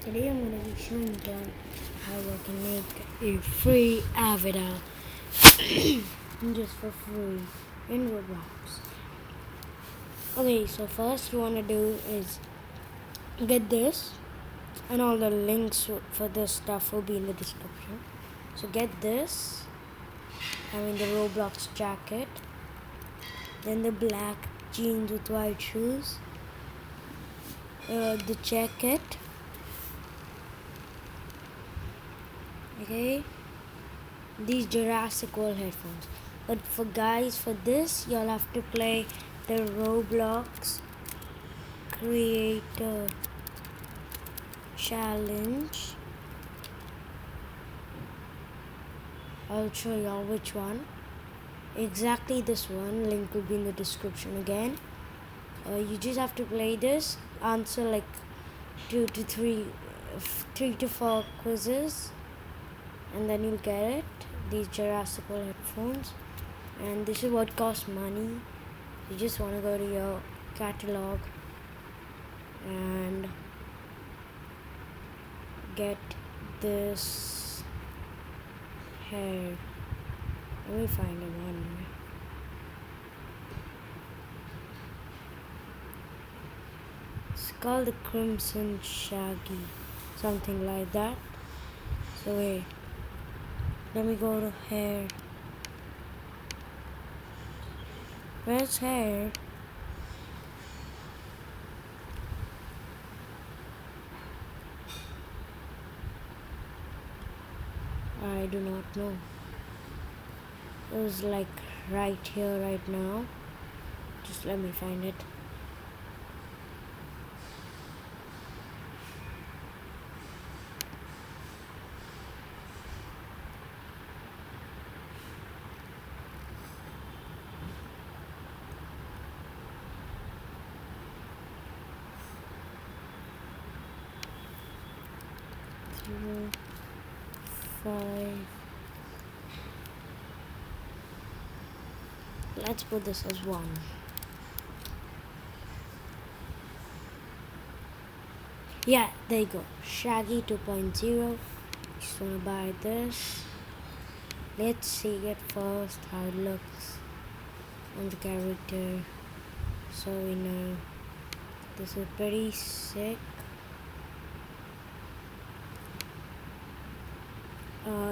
Today I'm going to be showing you how I can make a free avatar just for free in Roblox. Okay, so first you want to do is get this, and all the links for this stuff will be in the description. So get this, the Roblox jacket, then the black jeans with white shoes, the jacket, okay, these Jurassic World headphones. But for this you'll have to play the Roblox creator challenge. I'll show y'all which one. Exactly this one. Link will be in the description again. You just have to play this, answer like 3 to 4 quizzes, and then you'll get it. These Jurassic World headphones, and this is what costs money. You just want to go to your catalog and get this hair. Let me find one. It's called the Crimson Shaggy, something like that. So wait, let me go to hair. Where's hair? I do not know. It was like right here, right now. Just let me find it. Zero, 5. Let's put this as 1. Yeah, there you go. Shaggy 2.0. Just wanna buy this. Let's see it first how it looks on the character, so we know this is pretty sick.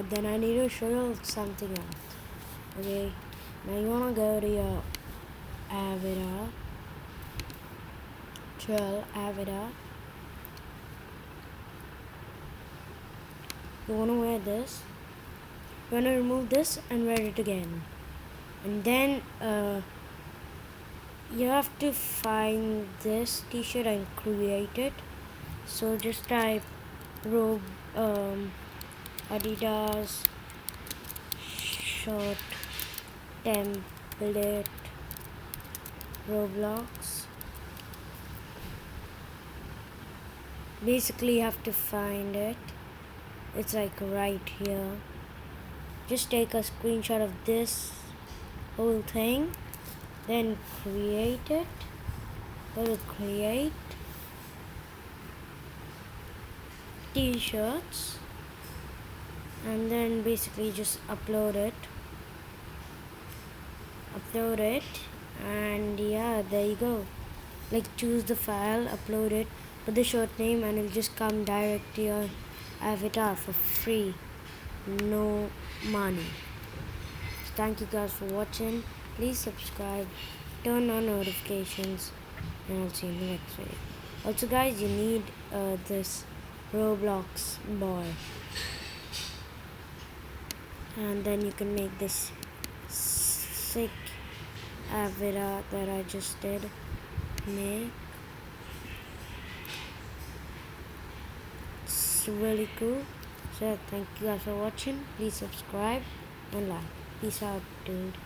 Then I need to show you something else. Okay, now you wanna go to your avatar, avatar. You wanna wear this. You wanna remove this and wear it again, and then you have to find this t-shirt and create it. So just type Adidas short template Roblox. Basically you have to find it. It's like right here. Just take a screenshot of this whole thing, then create it. Go to create t-shirts, and then basically just upload it, and yeah, there you go. Like, choose the file, upload it, put the shirt name, and it'll just come direct to your avatar for free, no money. So thank you guys for watching. Please subscribe, turn on notifications, and I'll see you in the next video. Also guys, you need this Roblox boy, and then you can make this sick avatar that I just did make. It's really cool. So thank you guys for watching. Please subscribe and like. Peace out, dude.